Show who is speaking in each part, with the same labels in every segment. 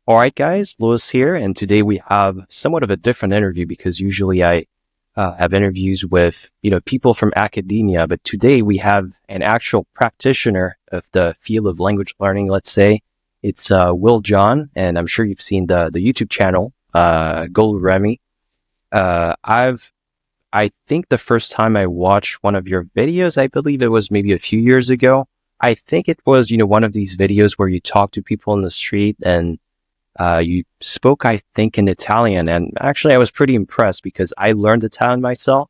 Speaker 1: All right, guys, Lewis here, and today we have somewhat of a different interview because usually I have interviews with people from academia, but today we have an actual practitioner of the field of language learning. Let's say it's Will John, and I'm sure you've seen the YouTube channel Goluremi. I think the first time I watched one of your videos, I believe it was maybe a few years ago. I think it was one of these videos where you talk to people in the street and you spoke, I think, in Italian, and actually I was pretty impressed because I learned Italian myself,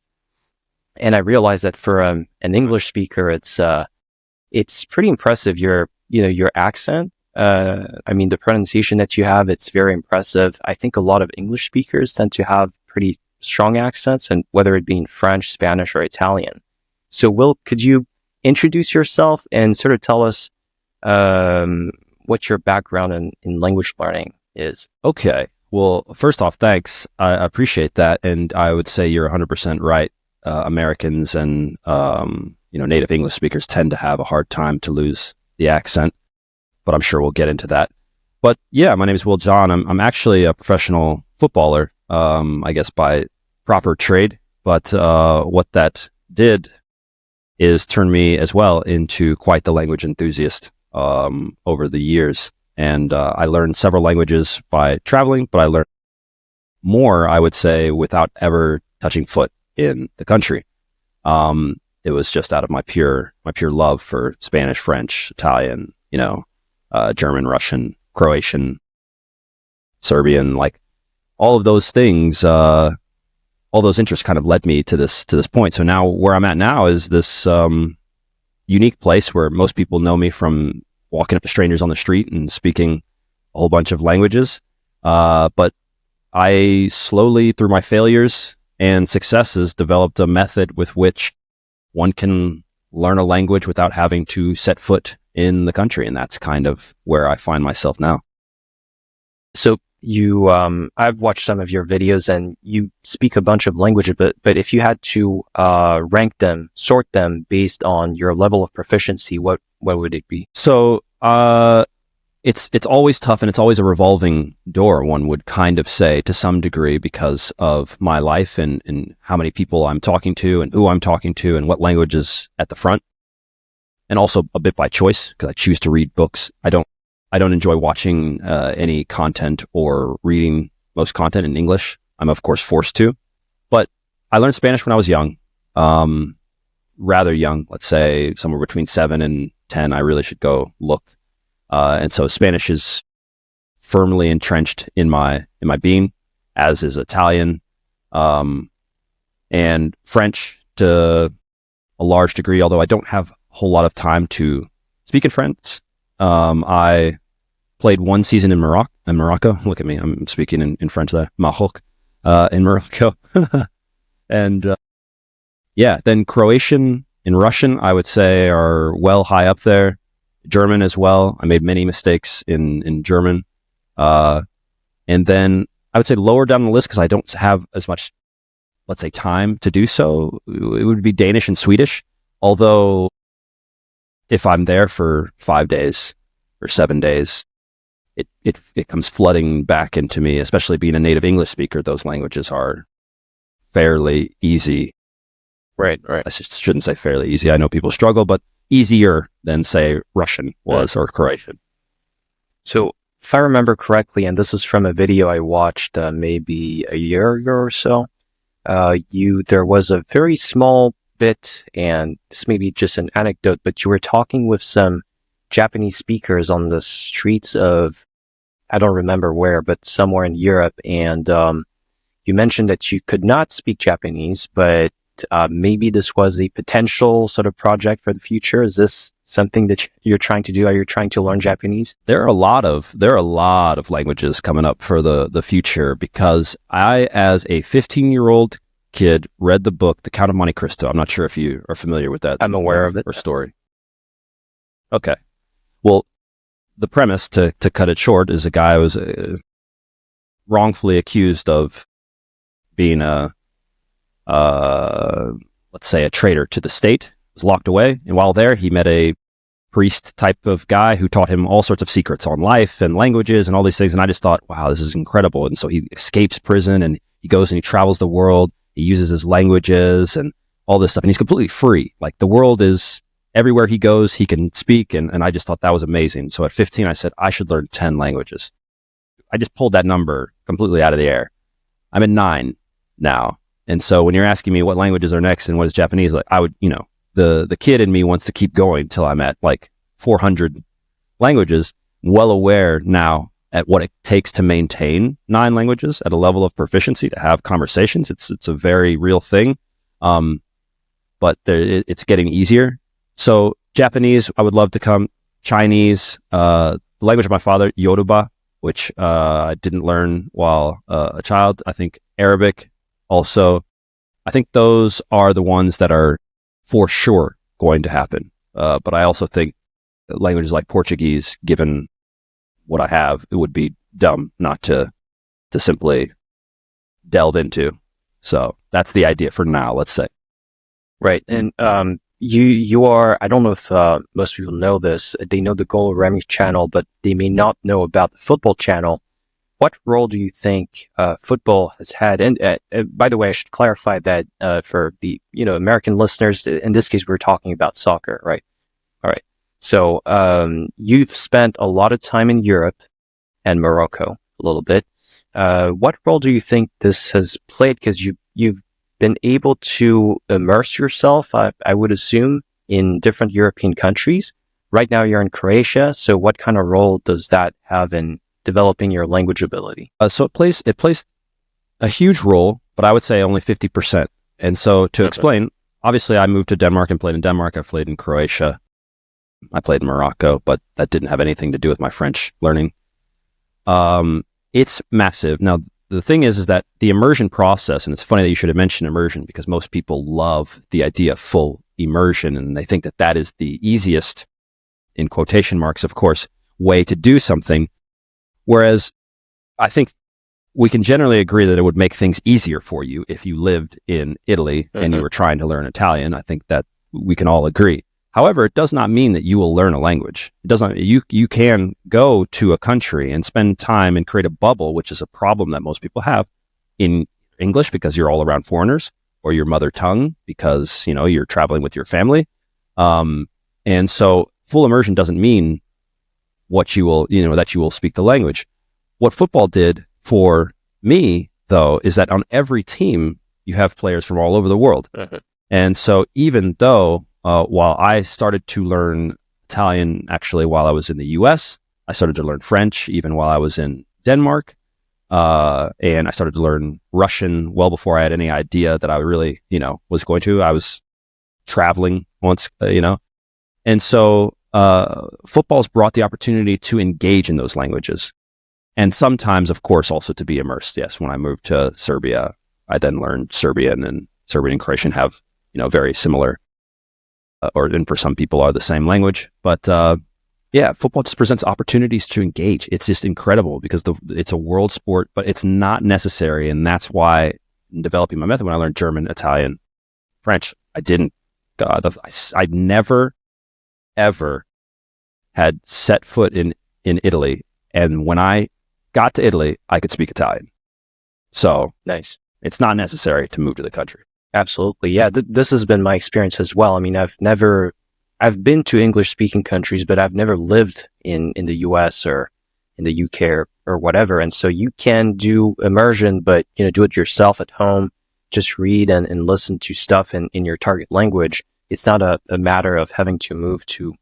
Speaker 1: and I realized that for an English speaker, it's pretty impressive. Your accent. I mean, the pronunciation that you have, it's very impressive. I think a lot of English speakers tend to have pretty strong accents, and whether it be in French, Spanish, or Italian. So, Will, could you introduce yourself and sort of tell us what your background in language learning is?
Speaker 2: Okay. Well, first off, thanks. I appreciate that. And I would say you're 100% right. Americans and, native English speakers tend to have a hard time to lose the accent, but I'm sure we'll get into that. But yeah, my name is Will John. I'm actually a professional footballer, I guess by proper trade. But what that did is turn me as well into quite the language enthusiast over the years. And I learned several languages by traveling, but I learned more, I would say, without ever touching foot in the country. It was just out of my pure love for Spanish, French, Italian, German, Russian, Croatian, Serbian, like all of those things. All those interests kind of led me to this point. So now where I'm at now is this unique place where most people know me from walking up to strangers on the street and speaking a whole bunch of languages. But I slowly, through my failures and successes, developed a method with which one can learn a language without having to set foot in the country. And that's kind of where I find myself now.
Speaker 1: So I've watched some of your videos and you speak a bunch of languages, but if you had to rank them, sort them based on your level of proficiency, what would it be?
Speaker 2: So it's always tough, and it's always a revolving door, one would kind of say, to some degree, because of my life and how many people I'm talking to and who I'm talking to and what language is at the front. And also a bit by choice, because I choose to read books. I don't enjoy watching any content or reading most content in English. I'm, of course, forced to. But I learned Spanish when I was young, rather young, let's say somewhere between 7 and 10. I really should go look. And so Spanish is firmly entrenched in my being, as is Italian, and French to a large degree, although I don't have a whole lot of time to speak in French. I played one season in Morocco. Look at me, I'm speaking in French there. Maroc, in Morocco. And then Croatian and Russian, I would say, are well high up there. German as well. I made many mistakes in German. And then I would say lower down the list, because I don't have as much, let's say, time to do so, it would be Danish and Swedish. Although if I'm there for 5 days or 7 days, it comes flooding back into me, especially being a native English speaker. Those languages are fairly easy.
Speaker 1: Right.
Speaker 2: I shouldn't say fairly easy. I know people struggle, but easier than, say, Russian was or Croatian.
Speaker 1: So if I remember correctly, and this is from a video I watched maybe a year ago or so, there was a very small bit, and this may be just an anecdote, but you were talking with some Japanese speakers on the streets of, I don't remember where, but somewhere in Europe, and you mentioned that you could not speak Japanese, but maybe this was a potential sort of project for the future. Is this something that you're trying to do? Are you trying to learn Japanese?
Speaker 2: There are a lot of languages coming up for the future, because I, as a 15-year-old kid, read the book The Count of Monte Cristo. I'm not sure if you are familiar with that.
Speaker 1: I'm aware of it.
Speaker 2: Or story. Okay. Well, the premise, to cut it short, is a guy who was wrongfully accused of being let's say a traitor to the state, was locked away. And while there, he met a priest type of guy who taught him all sorts of secrets on life and languages and all these things. And I just thought, wow, this is incredible. And so he escapes prison and he goes and he travels the world. He uses his languages and all this stuff. And he's completely free. Like the world is everywhere he goes, he can speak. And I just thought that was amazing. So at 15, I said, I should learn 10 languages. I just pulled that number completely out of the air. I'm at 9 now. And so when you're asking me what languages are next and what is Japanese, like I would, the kid in me wants to keep going till I'm at like 400 languages, well aware now at what it takes to maintain 9 languages at a level of proficiency to have conversations. It's a very real thing. But it's getting easier. So Japanese, I would love to come. Chinese, the language of my father, Yoruba, which I didn't learn while a child. I think Arabic also. I think those are the ones that are for sure going to happen. But I also think languages like Portuguese, given what I have, it would be dumb not to simply delve into. So that's the idea for now, let's say.
Speaker 1: Right. And you are, I don't know if most people know this, they know the Goluremi channel, but they may not know about the football channel. What role do you think football has had? And by the way, I should clarify that for the American listeners, in this case, we're talking about soccer, right? All right. So you've spent a lot of time in Europe and Morocco a little bit. What role do you think this has played? Because you've been able to immerse yourself, I would assume, in different European countries. Right now, you're in Croatia. So what kind of role does that have in developing your language ability?
Speaker 2: So it plays a huge role, but I would say only 50%. And so to explain, obviously I moved to Denmark and played in Denmark. I played in Croatia. I played in Morocco, but that didn't have anything to do with my French learning. It's massive. Now, the thing is that the immersion process, and it's funny that you should have mentioned immersion because most people love the idea of full immersion and they think that is the easiest, in quotation marks, of course, way to do something. Whereas I think we can generally agree that it would make things easier for you if you lived in Italy and you were trying to learn Italian. I think that we can all agree. However, it does not mean that you will learn a language. It does not. You can go to a country and spend time and create a bubble, which is a problem that most people have in English because you're all around foreigners, or your mother tongue because you're traveling with your family. And so full immersion doesn't mean that you will speak the language. What football did for me, though, is that on every team you have players from all over the world. And so even though while I started to learn Italian actually while I was in the US, I started to learn French even while I was in Denmark, and I started to learn Russian well before I had any idea that I really was going to. I was traveling once, and so football's brought the opportunity to engage in those languages. And sometimes, of course, also to be immersed. Yes, when I moved to Serbia, I then learned Serbian, and Serbian and Croatian have, very similar, and for some people are the same language. But football just presents opportunities to engage. It's just incredible because it's a world sport, but it's not necessary. And that's why in developing my method, when I learned German, Italian, French, I never, ever had set foot in Italy. And when I got to Italy, I could speak Italian. So
Speaker 1: nice.
Speaker 2: It's not necessary to move to the country.
Speaker 1: Absolutely. Yeah. This has been my experience as well. I mean, I've been to English speaking countries, but I've never lived in the US or in the UK or whatever. And so you can do immersion, but, do it yourself at home, just read and listen to stuff in your target language. It's not a matter of having to move to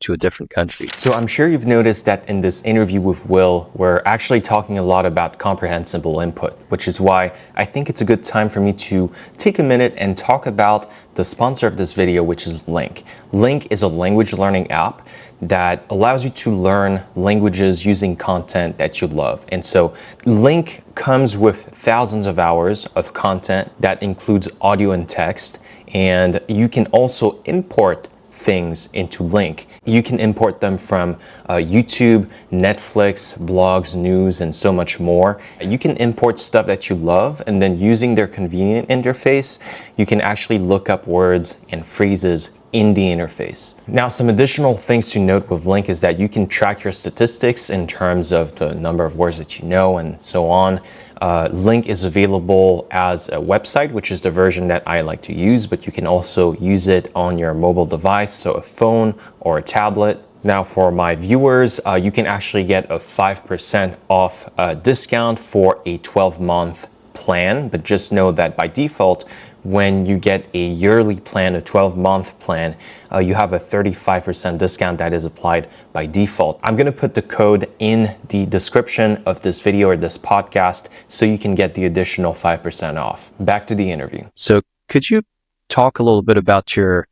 Speaker 1: a different country.
Speaker 3: So I'm sure you've noticed that in this interview with Will, we're actually talking a lot about comprehensible input, which is why I think it's a good time for me to take a minute and talk about the sponsor of this video, which is Link. Link is a language learning app that allows you to learn languages using content that you love. And so Link comes with thousands of hours of content that includes audio and text, and you can also import things into Link. You can import them from YouTube, Netflix, blogs, news, and so much more. You can import stuff that you love, and then using their convenient interface, you can actually look up words and phrases in the interface. Now, some additional things to note with LingQ is that you can track your statistics in terms of the number of words that you know and so on. LingQ is available as a website, which is the version that I like to use, but you can also use it on your mobile device, so a phone or a tablet. Now, for my viewers, you can actually get a 5% off discount for a 12-month plan, but just know that by default, when you get a yearly plan, a 12-month plan, you have a 35% discount that is applied by default. I'm going to put the code in the description of this video or this podcast so you can get the additional 5% off. Back to the interview.
Speaker 1: So could you talk a little bit about your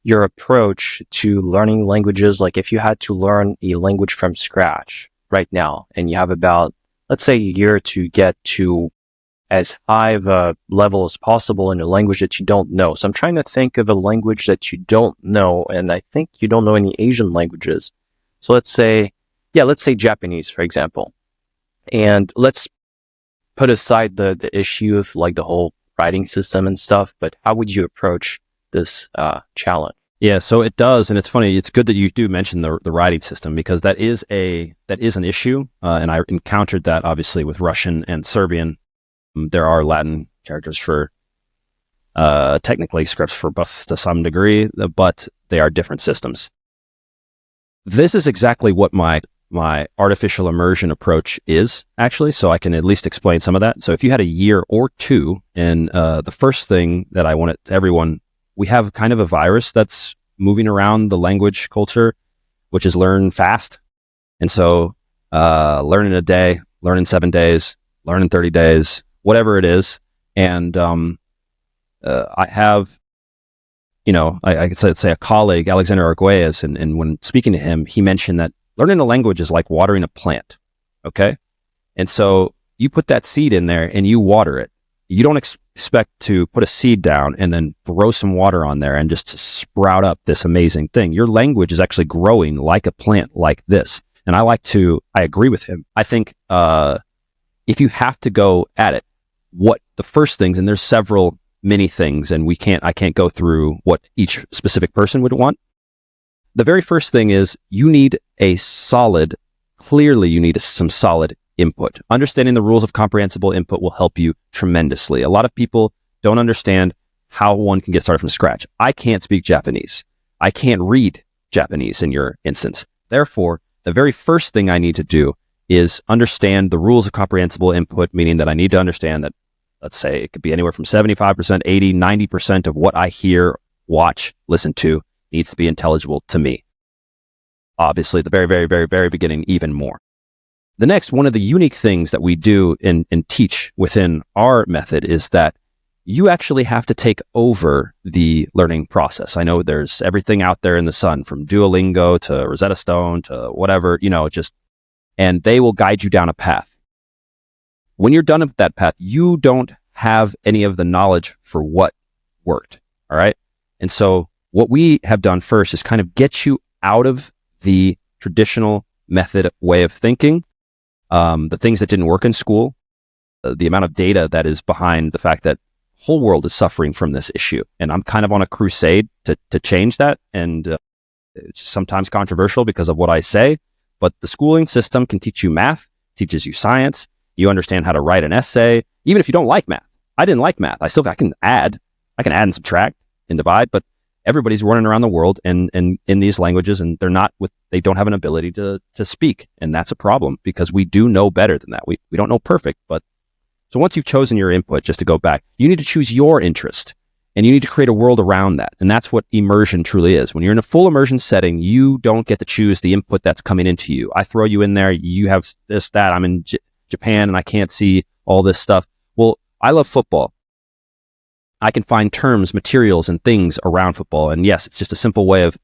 Speaker 1: approach to learning languages? Like if you had to learn a language from scratch right now, and you have about, let's say, a year to get to as high of a level as possible in a language that you don't know. So I'm trying to think of a language that you don't know, and I think you don't know any Asian languages. So let's say Japanese, for example. And let's put aside the issue of like the whole writing system and stuff, but how would you approach this challenge?
Speaker 2: Yeah, so it does, and it's funny. It's good that you do mention the writing system, because that is an issue, and I encountered that obviously with Russian and Serbian. There are Latin characters for technically scripts for both to some degree, but they are different systems. This is exactly what my artificial immersion approach is, actually, so I can at least explain some of that. So if you had a year or two, and the first thing that I want everyone, we have kind of a virus that's moving around the language culture, which is learn fast. And so learn in a day, learn in 7 days, learn in 30 days, whatever it is. And I have, I could say a colleague, Alexander Arguelles, and when speaking to him, he mentioned that learning a language is like watering a plant, okay? And so you put that seed in there and you water it. You don't expect to put a seed down and then throw some water on there and just sprout up this amazing thing. Your language is actually growing like a plant like this. And I agree with him. I think if you have to go at it, what the first things, and there's several many things, and I can't go through what each specific person would want. The very first thing is you need some solid input. Understanding the rules of comprehensible input will help you tremendously. A lot of people don't understand how one can get started from scratch. I can't speak Japanese. I can't read Japanese in your instance. Therefore, the very first thing I need to do is understand the rules of comprehensible input, meaning that I need to understand that, let's say, it could be anywhere from 75%, 80, 90% of what I hear, watch, listen to needs to be intelligible to me. Obviously, at the very, very, very, very beginning, even more. The next, one of the unique things that we do and teach within our method is that you actually have to take over the learning process. I know there's everything out there in the sun, from Duolingo to Rosetta Stone to whatever, and they will guide you down a path. When you're done with that path, you don't have any of the knowledge for what worked. All right. And so what we have done first is kind of get you out of the traditional method way of thinking, the things that didn't work in school, the amount of data that is behind the fact that the whole world is suffering from this issue. And I'm kind of on a crusade to change that. And it's sometimes controversial because of what I say, but the schooling system can teach you math, teaches you science. You understand how to write an essay, even if you don't like math. I didn't like math. I can add and subtract and divide, but everybody's running around the world and in these languages, and they don't have an ability to speak. And that's a problem, because we do know better than that. We don't know perfect, but so once you've chosen your input, just to go back, you need to choose your interest, and you need to create a world around that. And that's what immersion truly is. When you're in a full immersion setting, you don't get to choose the input that's coming into you. I throw you in there. You have this, that. I'm in Japan and I can't see all this stuff. Well, I love football. I can find terms, materials, and things around football. And yes, it's just a simple way of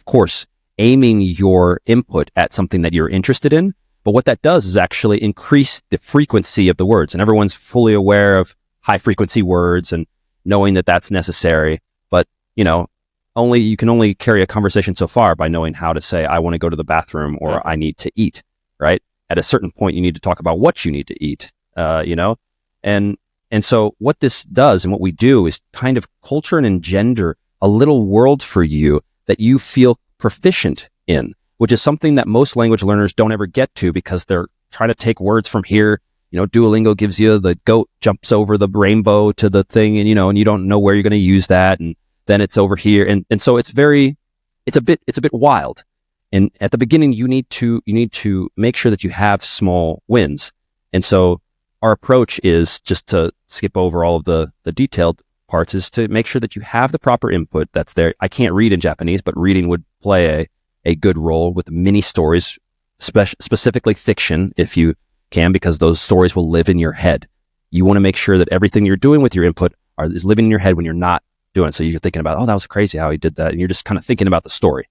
Speaker 2: course, aiming your input at something that you're interested in. But what that does is actually increase the frequency of the words. And everyone's fully aware of high frequency words and knowing that that's necessary. But, you can only carry a conversation so far by knowing how to say, I want to go to the bathroom, or I need to eat, right? At a certain point, you need to talk about what you need to eat, And so what this does and what we do is kind of culture and engender a little world for you that you feel proficient in, which is something that most language learners don't ever get to because they're trying to take words from here. Duolingo gives you the goat jumps over the rainbow to the thing, and you don't know where you're going to use that. And then it's over here. And so it's a bit wild. And at the beginning, you need to make sure that you have small wins. And so our approach is, just to skip over all of the detailed parts, is to make sure that you have the proper input that's there. I can't read in Japanese, but reading would play a good role with mini stories, specifically fiction, if you can, because those stories will live in your head. You want to make sure that everything you're doing with your input is living in your head when you're not doing it. So you're thinking about, oh, that was crazy how he did that. And you're just kind of thinking about the story.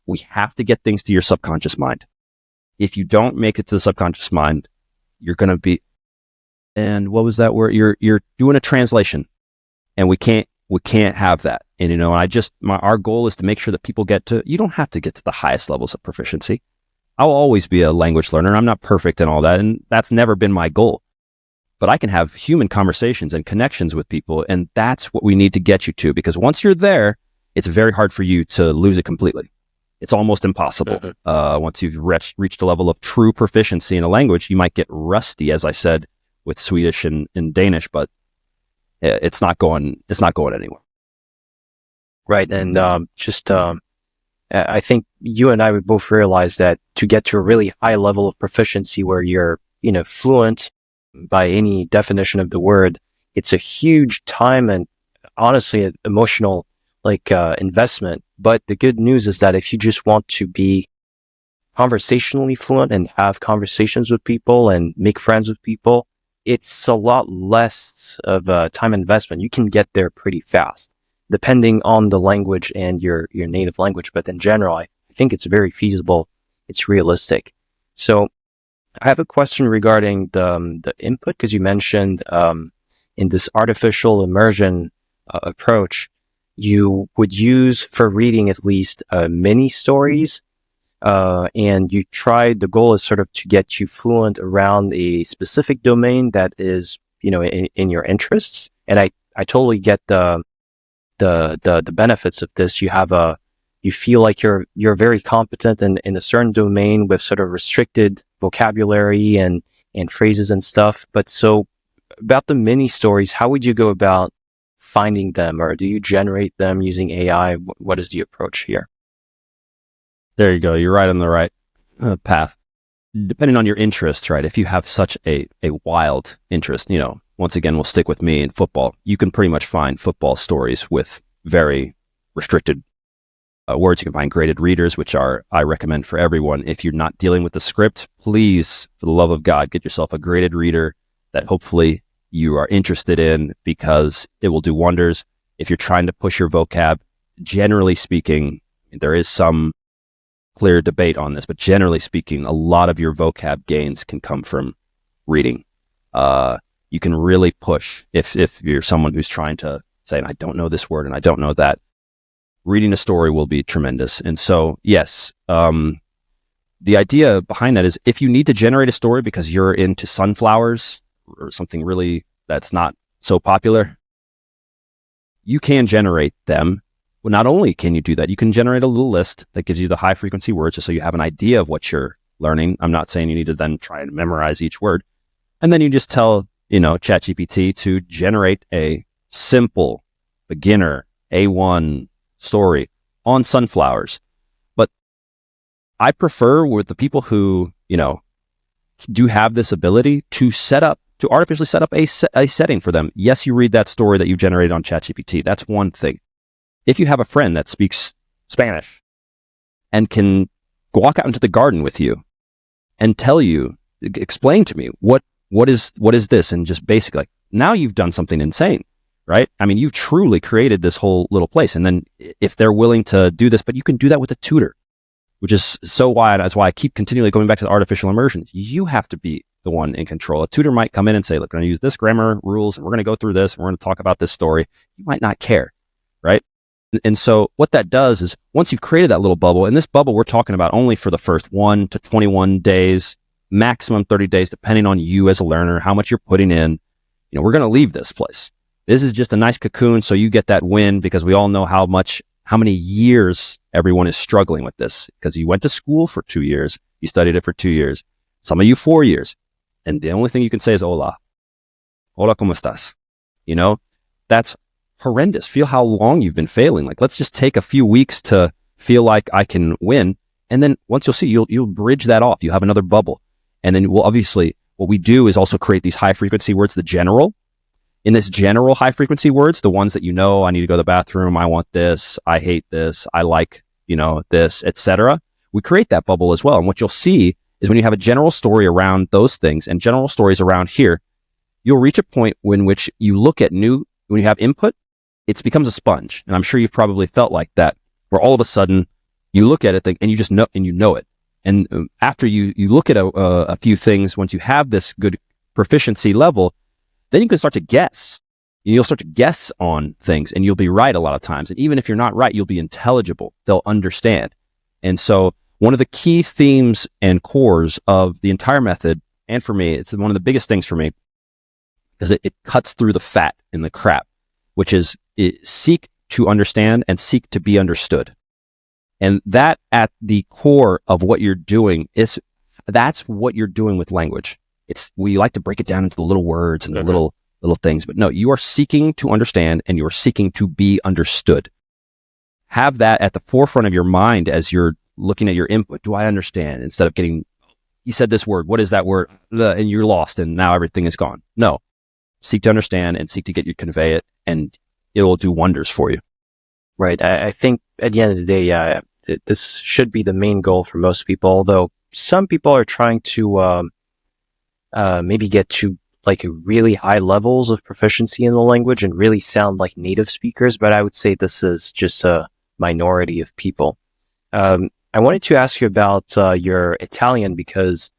Speaker 2: We have to get things to your subconscious mind. If you don't make it to the subconscious mind, you're going to be, and what was that word? You're doing a translation, and we can't have that. And, our goal is to make sure that people you don't have to get to the highest levels of proficiency. I'll always be a language learner. I'm not perfect and all that, and that's never been my goal. But I can have human conversations and connections with people, and that's what we need to get you to, because once you're there, it's very hard for you to lose it completely. It's almost impossible. Once you've reached a level of true proficiency in a language, you might get rusty, as I said, with Swedish and Danish, but it's not going anywhere.
Speaker 1: Right. And I think you and I would both realize that to get to a really high level of proficiency where you're, fluent by any definition of the word, it's a huge time and honestly emotional investment. But the good news is that if you just want to be conversationally fluent and have conversations with people and make friends with people, it's a lot less of a time investment. You can get there pretty fast, depending on the language and your native language. But in general, I think it's very feasible. It's realistic. So I have a question regarding the input, because you mentioned in this artificial immersion approach, you would use, for reading at least, mini stories. And the goal is sort of to get you fluent around a specific domain that is, in your interests. And I totally get the benefits of this. You feel like you're very competent in a certain domain with sort of restricted vocabulary and phrases and stuff. But so about the mini stories, how would you go about finding them, or do you generate them using AI? What is the approach here?
Speaker 2: There you go. You're right on the right path. Depending on your interests, right? If you have such a wild interest, once again, we'll stick with me in football. You can pretty much find football stories with very restricted words. You can find graded readers, which I recommend for everyone. If you're not dealing with the script, please, for the love of God, get yourself a graded reader that hopefully you are interested in, because it will do wonders. If you're trying to push your vocab, generally speaking, there is some clear debate on this, but generally speaking, a lot of your vocab gains can come from reading. You can really push if you're someone who's trying to say, I don't know this word and I don't know that. Reading a story will be tremendous. And so, yes, the idea behind that is, if you need to generate a story because you're into sunflowers or something really that's not so popular, you can generate them. Well, not only can you do that, you can generate a little list that gives you the high frequency words, just so you have an idea of what you're learning. I'm not saying you need to then try and memorize each word. And then you just tell, ChatGPT to generate a simple beginner A1 story on sunflowers. But I prefer, with the people who, do have this ability, to artificially set up a setting for them. Yes, you read that story that you generated on ChatGPT. That's one thing. If you have a friend that speaks Spanish and can walk out into the garden with you and explain to me what is this, and just basically, now you've done something insane, right? I mean, you've truly created this whole little place. And then if they're willing to do this, but you can do that with a tutor, which is so wide. That's why I keep continually going back to the artificial immersion. You have to be the one in control. A tutor might come in and say, look, we're going to use this grammar rules, and we're going to go through this, and we're going to talk about this story. You might not care, right? And so what that does is, once you've created that little bubble, and this bubble we're talking about only for the first 1 to 21 days, maximum 30 days, depending on you as a learner, how much you're putting in, we're going to leave this place. This is just a nice cocoon, so you get that win, because we all know how many years everyone is struggling with this, because you went to school for 2 years, you studied it for 2 years, some of you 4 years, and the only thing you can say is hola. Hola, ¿cómo estás? You know, that's horrendous. Feel how long you've been failing. Like, let's just take a few weeks to feel like I can win. And then once you'll see, you'll bridge that off. You have another bubble. And then we'll obviously, what we do is also create these high frequency words, the general. In this general high frequency words, the ones that you know, I need to go to the bathroom, I want this, I hate this, I like, this, etc. We create that bubble as well. And what you'll see is when you have a general story around those things and general stories around here, you'll reach a point in which you look at when you have input, it becomes a sponge. And I'm sure you've probably felt like that, where all of a sudden you look at it and you just know, and you know it. And after you look at a few things, once you have this good proficiency level, then you can start to guess. You'll start to guess on things, and you'll be right a lot of times. And even if you're not right, you'll be intelligible. They'll understand. And so one of the key themes and cores of the entire method, and for me, it's one of the biggest things for me, because it cuts through the fat and the crap, which is seek to understand and seek to be understood. And that at the core of what you're doing that's what you're doing with language. We like to break it down into the little words and the little things, but no, you are seeking to understand and you are seeking to be understood. Have that at the forefront of your mind as you're looking at your input. Do I understand? Instead of getting, he said this word, what is that word? And you're lost and now everything is gone. No, seek to understand and seek to get you to convey it, and it will do wonders for you.
Speaker 1: Right. I think at the end of the day, this should be the main goal for most people, although some people are trying to maybe get to like really high levels of proficiency in the language and really sound like native speakers, but I would say this is just a minority of people. I wanted to ask you about your Italian, because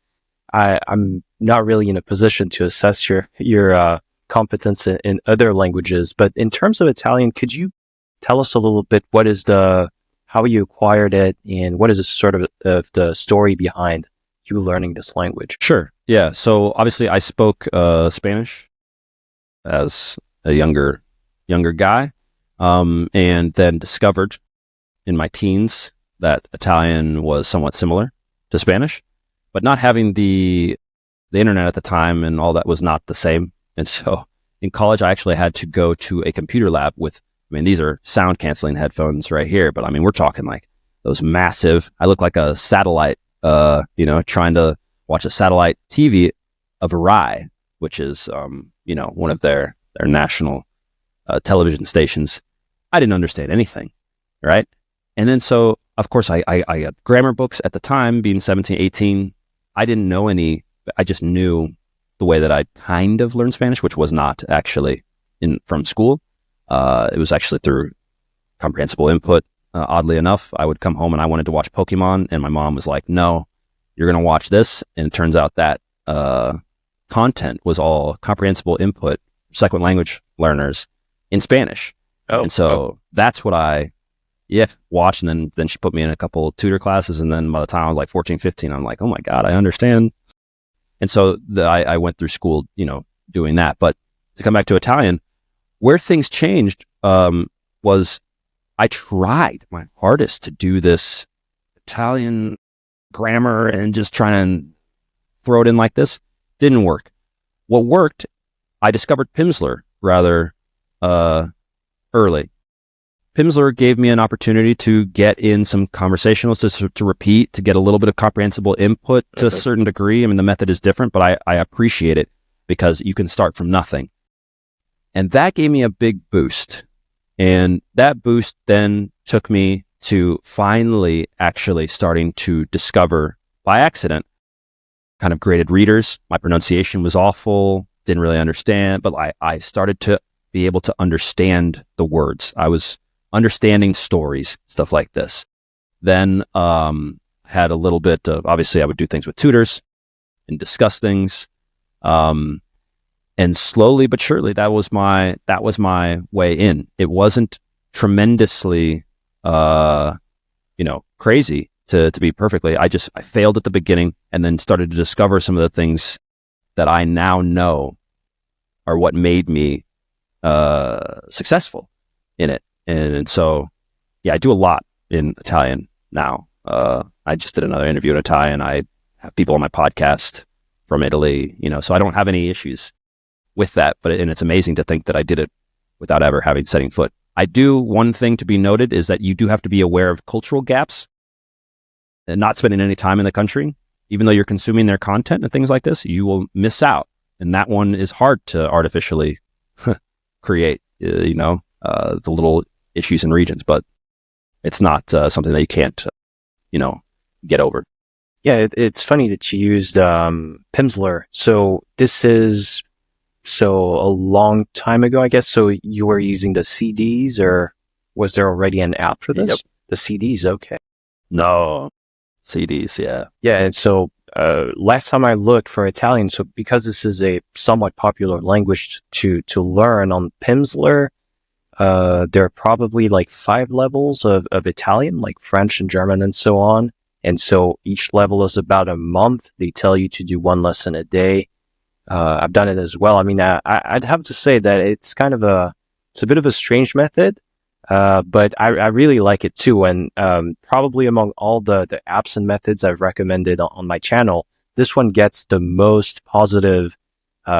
Speaker 1: I'm not really in a position to assess your competence in other languages, but in terms of Italian, could you tell us a little bit how you acquired it, and what is the sort of the story behind you learning this language?
Speaker 2: Sure. Yeah. So obviously I spoke Spanish as a younger guy, and then discovered in my teens that Italian was somewhat similar to Spanish, but not having the internet at the time and all that was not the same. And so in college, I actually had to go to a computer lab these are sound canceling headphones right here, but we're talking like those massive, I look like a satellite, trying to watch a satellite TV of Rai, which is, one of their national television stations. I didn't understand anything, right? And then so, of course, I had grammar books at the time, being 17, 18. I didn't know any, I just knew the way that I kind of learned Spanish, which was not actually from school. It was actually through comprehensible input. Oddly enough, I would come home and I wanted to watch Pokemon, and my mom was like, no, you're going to watch this. And it turns out that content was all comprehensible input, second language learners in Spanish. And so that's what I watched. And then she put me in a couple tutor classes. And then by the time I was like 14, 15, I'm like, oh my God, I understand. And so I went through school, doing that. But to come back to Italian, where things changed was I tried my hardest to do this Italian grammar and just try and throw it in like this. Didn't work. What worked, I discovered Pimsleur rather early. Pimsleur gave me an opportunity to get in some conversationals to repeat, to get a little bit of comprehensible input to a certain degree. The method is different, but I appreciate it because you can start from nothing. And that gave me a big boost. And that boost then took me to finally actually starting to discover by accident kind of graded readers. My pronunciation was awful, didn't really understand, but I started to be able to understand the words. I was understanding stories, stuff like this. Then had a little bit of, obviously I would do things with tutors and discuss things. And slowly but surely, that was my way in. It wasn't tremendously, crazy to be perfectly. I failed at the beginning and then started to discover some of the things that I now know are what made me successful in it. And so, yeah, I do a lot in Italian now. I just did another interview in Italian. I have people on my podcast from Italy, so I don't have any issues with that. And it's amazing to think that I did it without ever setting foot. I do, one thing to be noted is that you do have to be aware of cultural gaps and not spending any time in the country. Even though you're consuming their content and things like this, you will miss out. And that one is hard to artificially create, the little issues and regions, but it's not something that you can't, get over.
Speaker 1: Yeah, it's funny that you used Pimsleur. So this is a long time ago, I guess. So you were using the CDs, or was there already an app for this?
Speaker 2: Yep.
Speaker 1: The CDs, okay.
Speaker 2: No, CDs, yeah.
Speaker 1: Yeah, and so last time I looked for Italian, so because this is a somewhat popular language to learn on Pimsleur, there are probably like 5 levels of Italian, like French and German and so on. And so each level is about a month. They tell you to do 1 lesson a day. I've done it as well. I mean, I'd have to say that it's a bit of a strange method, but I really like it too. And probably among all the apps and methods I've recommended on my channel, this one gets the most positive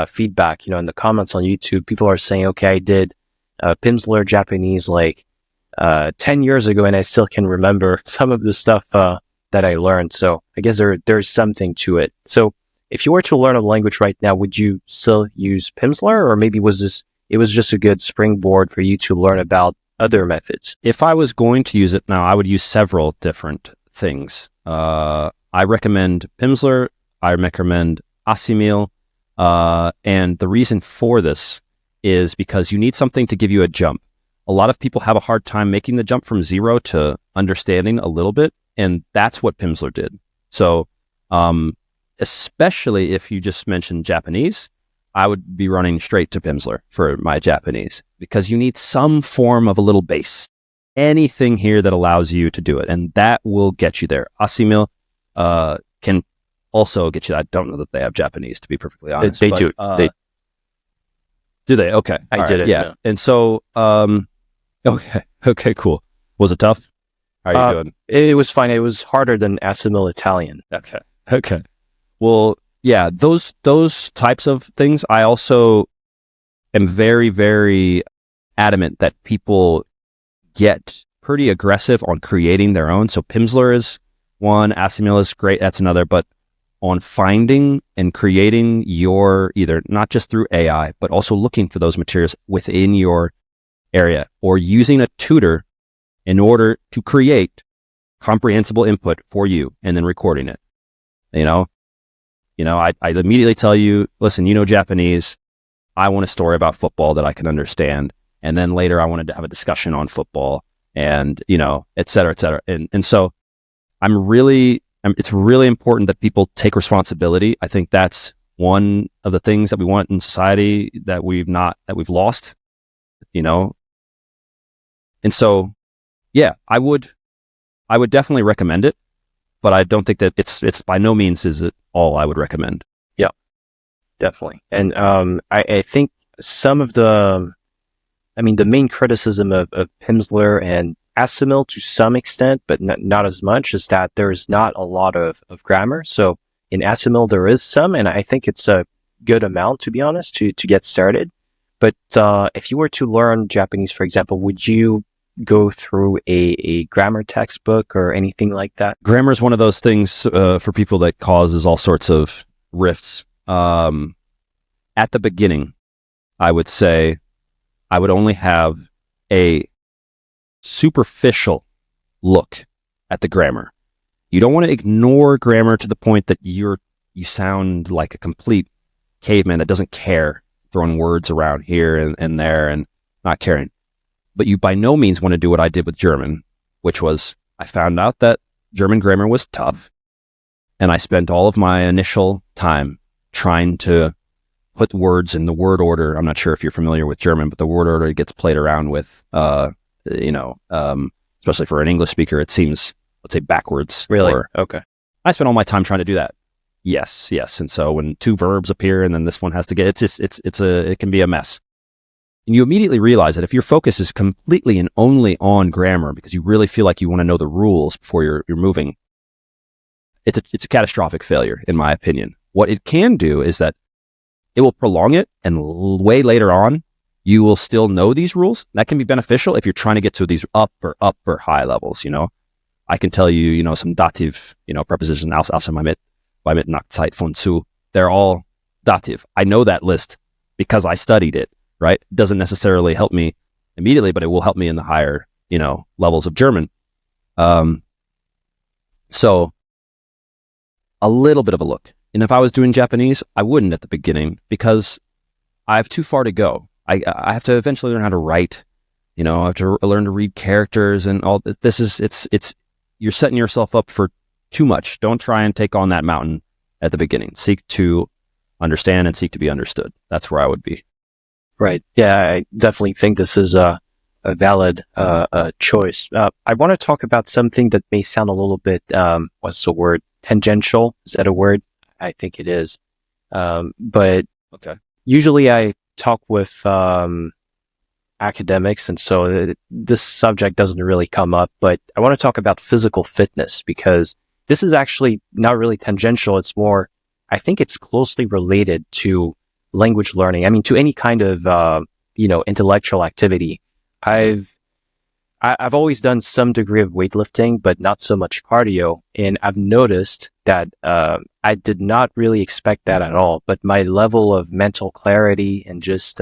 Speaker 1: feedback. In the comments on YouTube, people are saying, okay, I did Pimsleur Japanese like 10 years ago, and I still can remember some of the stuff that I learned. So I guess there's something to it. So if you were to learn a language right now, would you still use Pimsleur, or maybe it was just a good springboard for you to learn about other methods?
Speaker 2: If I was going to use it now, I would use several different things. I recommend Pimsleur. I recommend Assimil. And the reason for this is because you need something to give you a jump. A lot of people have a hard time making the jump from 0 to understanding a little bit, and that's what Pimsleur did. So, especially if you just mentioned Japanese, I would be running straight to Pimsleur for my Japanese, because you need some form of a little base. Anything here that allows you to do it, and that will get you there. Assimil can also get you. I don't know that they have Japanese, to be perfectly honest.
Speaker 1: They do.
Speaker 2: Do they? Okay.
Speaker 1: I did it.
Speaker 2: Yeah. And so, okay, cool. Was it tough? How are you doing?
Speaker 1: It was fine. It was harder than Assimil Italian.
Speaker 2: Okay. Well, yeah, those types of things, I also am very, very adamant that people get pretty aggressive on creating their own. So Pimsleur is one, Assimil is great, that's another, but on finding and creating your, either not just through AI, but also looking for those materials within your area, or using a tutor in order to create comprehensible input for you and then recording it. I immediately tell you, listen, Japanese, I want a story about football that I can understand. And then later I wanted to have a discussion on football and, et cetera, et cetera. And so it's really important that people take responsibility. I think that's one of the things that we want in society that we've lost, And so, yeah, I would definitely recommend it, but I don't think that it's by no means is it all I would recommend.
Speaker 1: Yeah, definitely. And I think some of the main criticism of Pimsleur and Assimil to some extent, but not as much, is that there's not a lot of grammar. So in Assimil, there is some, and I think it's a good amount, to be honest, to get started. But if you were to learn Japanese, for example, would you go through a grammar textbook or anything like that?
Speaker 2: Grammar is one of those things for people that causes all sorts of rifts. At the beginning, I would say I would only have a superficial look at the grammar. You don't want to ignore grammar to the point that you sound like a complete caveman that doesn't care, throwing words around here and there and not caring. But you by no means want to do what I did with German, which was I found out that German grammar was tough, and I spent all of my initial time trying to put words in the word order. I'm not sure if you're familiar with German, but the word order gets played around with, especially for an English speaker, it seems, let's say, backwards.
Speaker 1: Really? Okay.
Speaker 2: I spent all my time trying to do that. Yes. And so when 2 verbs appear and then this one has to get, it can be a mess. And you immediately realize that if your focus is completely and only on grammar because you really feel like you want to know the rules before you're moving, it's a catastrophic failure, in my opinion. What it can do is that it will prolong it, and way later on, you will still know these rules. That can be beneficial if you're trying to get to these upper high levels, I can tell you, some dative, preposition, außer mit nach Zeit von zu. They're all dative. I know that list because I studied it, right? It doesn't necessarily help me immediately, but it will help me in the higher, levels of German. So a little bit of a look. And if I was doing Japanese, I wouldn't at the beginning because I have too far to go. I have to eventually learn how to write, I have to learn to read characters and all this it's you're setting yourself up for too much. Don't try and take on that mountain at the beginning. Seek to understand and seek to be understood. That's where I would be.
Speaker 1: Right. Yeah, I definitely think this is a valid choice. I want to talk about something that may sound a little bit, what's the word? Tangential. Is that a word? I think it is. But
Speaker 2: okay.
Speaker 1: Usually I talk with academics, and so this subject doesn't really come up, but I want to talk about physical fitness because this is actually not really tangential. It's more, I think it's closely related to language learning. I mean, to any kind of, intellectual activity. I've always done some degree of weightlifting, but not so much cardio. And I've noticed that, I did not really expect that at all, but my level of mental clarity and just,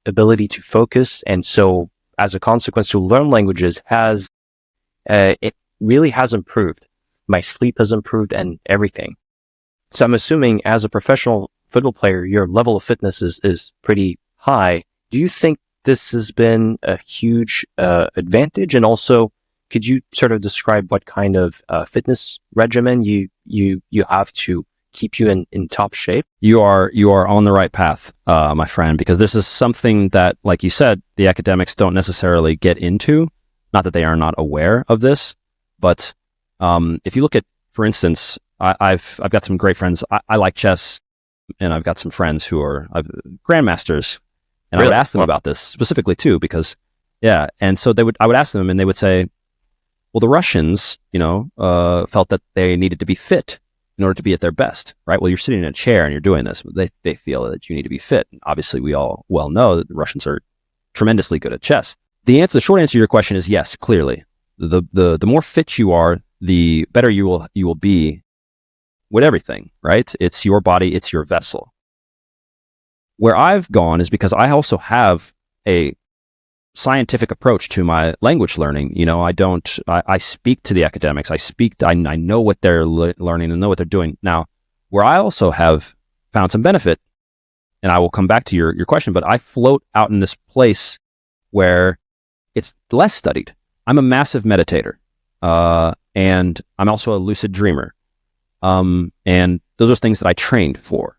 Speaker 1: ability to focus. And so as a consequence to learn languages it really has improved. My sleep has improved and everything. So I'm assuming as a professional football player, your level of fitness is pretty high. Do you think this has been a huge advantage? And also, could you sort of describe what kind of fitness regimen you have to keep you in top shape?
Speaker 2: You are on the right path, my friend, because this is something that, like you said, the academics don't necessarily get into. Not that they are not aware of this, but if you look at, for instance, I've got some great friends. I like chess, and I've got some friends who are grandmasters, and
Speaker 1: Really?
Speaker 2: I would ask them about this specifically too, because and so I would ask them, and they would say, well, the Russians, felt that they needed to be fit in order to be at their best, right? Well, you're sitting in a chair and you're doing this. They feel that you need to be fit. And obviously, we all well know that the Russians are tremendously good at chess. The short answer to your question is yes, clearly. The more fit you are, the better you will be with everything, right? It's your body, it's your vessel. Where I've gone is because I also have a scientific approach to my language learning. I speak to the academics. I know what they're learning and know what they're doing. Now, where I also have found some benefit, and I will come back to your question, but I float out in this place where it's less studied. I'm a massive meditator, and I'm also a lucid dreamer. And those are things that I trained for,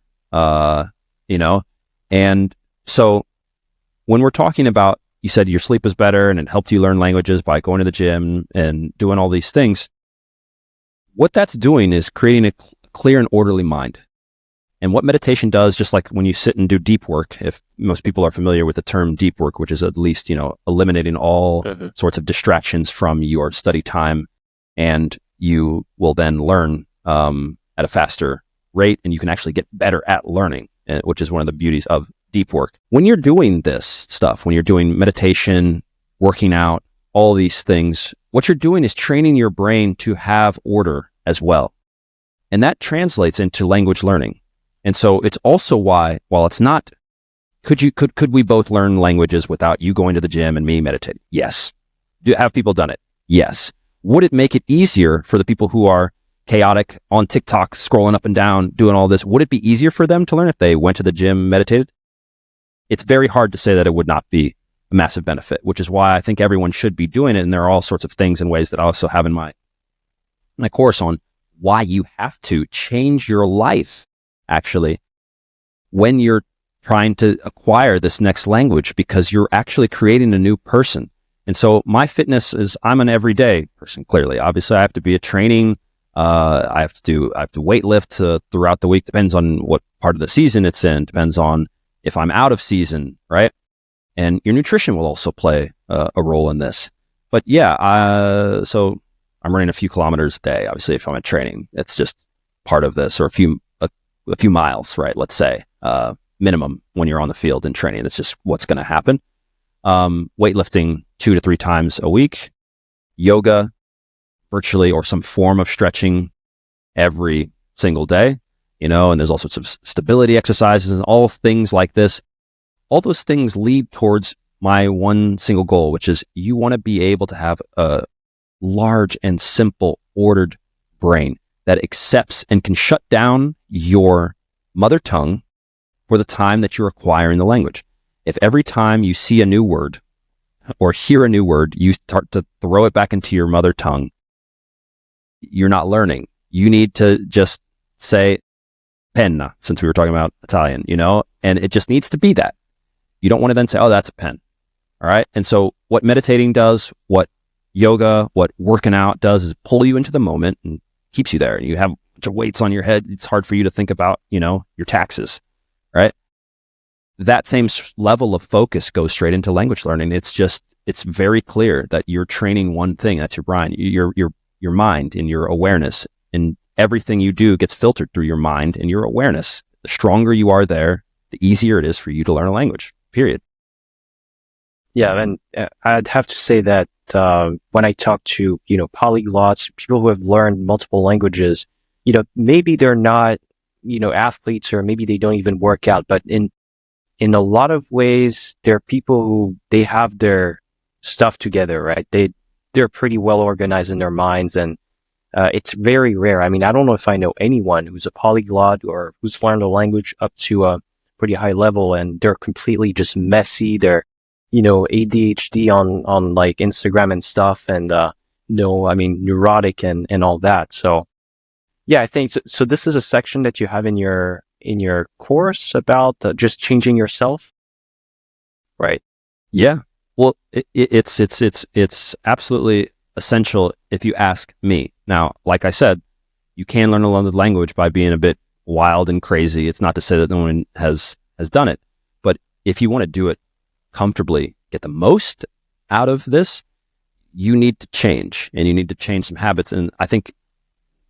Speaker 2: and so when we're talking about, you said your sleep was better and it helped you learn languages by going to the gym and doing all these things. What that's doing is creating a clear and orderly mind. And what meditation does, just like when you sit and do deep work, if most people are familiar with the term deep work, which is at least, eliminating all sorts of distractions from your study time, and you will then learn at a faster rate, and you can actually get better at learning, which is one of the beauties of deep work. When you're doing this stuff, when you're doing meditation, working out, all these things, what you're doing is training your brain to have order as well. And that translates into language learning. And so it's also why, while it's not, could we both learn languages without you going to the gym and me meditating? Yes. Have people done it? Yes. Would it make it easier for the people who are chaotic on TikTok, scrolling up and down, doing all this? Would it be easier for them to learn if they went to the gym, meditated? It's very hard to say that it would not be a massive benefit, which is why I think everyone should be doing it. And there are all sorts of things and ways that I also have in my course on why you have to change your life, actually, when you're trying to acquire this next language, because you're actually creating a new person. And so my fitness is, I'm an everyday person, clearly. Obviously, I have to be a training. I have to weight lift throughout the week. Depends on what part of the season it's in. Depends on if I'm out of season, right? And your nutrition will also play a role in this. But yeah, so I'm running a few kilometers a day. Obviously, if I'm at training, it's just part of this, or a few miles, right? Let's say minimum when you're on the field in training. It's just what's going to happen. Weightlifting 2 to 3 times a week, yoga, virtually, or some form of stretching every single day. And there's all sorts of stability exercises and all things like this. All those things lead towards my one single goal, which is you want to be able to have a large and simple ordered brain that accepts and can shut down your mother tongue for the time that you're acquiring the language. If every time you see a new word or hear a new word, you start to throw it back into your mother tongue, you're not learning. You need to just say penna, since we were talking about Italian, and it just needs to be that. You don't want to then say, oh, that's a pen. All right. And so what meditating does, what yoga, what working out does is pull you into the moment and keeps you there. And you have a bunch of weights on your head. It's hard for you to think about, your taxes, right? That same level of focus goes straight into language learning. It's very clear that you're training one thing. That's your brain, your mind and your awareness, and everything you do gets filtered through your mind and your awareness. The stronger you are there, the easier it is for you to learn a language, period.
Speaker 1: Yeah. And I'd have to say that when I talk to, polyglots, people who have learned multiple languages, maybe they're not, athletes, or maybe they don't even work out, but in a lot of ways, they're people who they have their stuff together, right? They're pretty well organized in their minds, and it's very rare. I mean, I don't know if I know anyone who's a polyglot or who's learned a language up to a pretty high level and they're completely just messy. They're, ADHD on like Instagram and stuff, and neurotic and all that. So yeah, I think so. This is a section that you have in your course about just changing yourself, right?
Speaker 2: Yeah. Well, it's absolutely essential if you ask me. Now, like I said, you can learn a language by being a bit wild and crazy. It's not to say that no one has done it, but if you want to do it comfortably, get the most out of this, you need to change, and you need to change some habits. And I think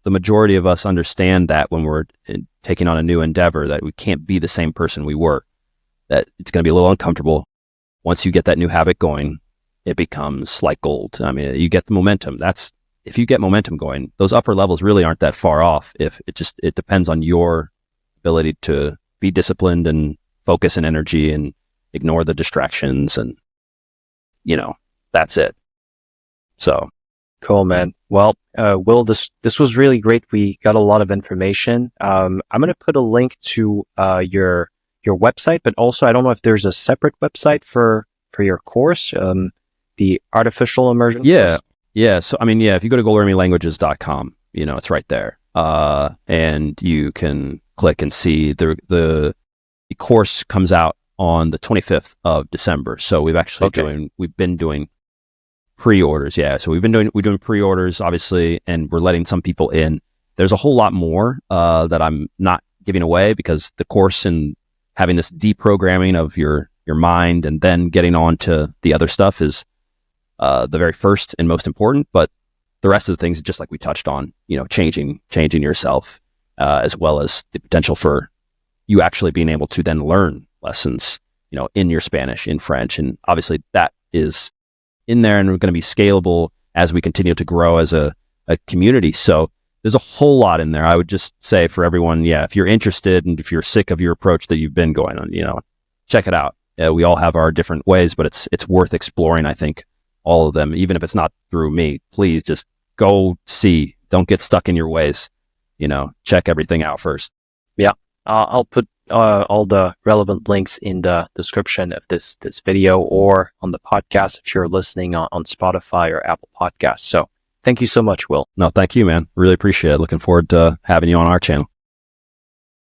Speaker 2: the majority of us understand that when we're taking on a new endeavor, that we can't be the same person we were, that it's going to be a little uncomfortable. Once you get that new habit going, it becomes like gold. I mean, you get the momentum. If you get momentum going, those upper levels really aren't that far off. If it depends on your ability to be disciplined and focus and energy and ignore the distractions, and that's it. So
Speaker 1: cool, man. Well, Will, this was really great. We got a lot of information. I'm going to put a link to your website, but also I don't know if there's a separate website for your course, the artificial immersion course.
Speaker 2: Yeah. So, if you go to goluremilanguages.com, it's right there. And you can click and see the course comes out on the 25th of December. So we've actually we've been doing pre-orders. Yeah. So we're doing pre-orders, obviously, and we're letting some people in. There's a whole lot more, that I'm not giving away, because the course and having this deprogramming of your mind and then getting on to the other stuff is, the very first and most important. But the rest of the things, just like we touched on, changing yourself, as well as the potential for you actually being able to then learn lessons, in your Spanish, in French. And obviously that is in there, and we're going to be scalable as we continue to grow as a community. So there's a whole lot in there. I would just say for everyone, if you're interested and if you're sick of your approach that you've been going on, check it out. We all have our different ways, but it's worth exploring. I think all of them, even if it's not through me, please just go see. Don't get stuck in your ways. Check everything out first.
Speaker 1: Yeah. I'll put all the relevant links in the description of this video, or on the podcast if you're listening on Spotify or Apple Podcasts. So thank you so much, Will.
Speaker 2: No, thank you, man. Really appreciate it. Looking forward to having you on our channel.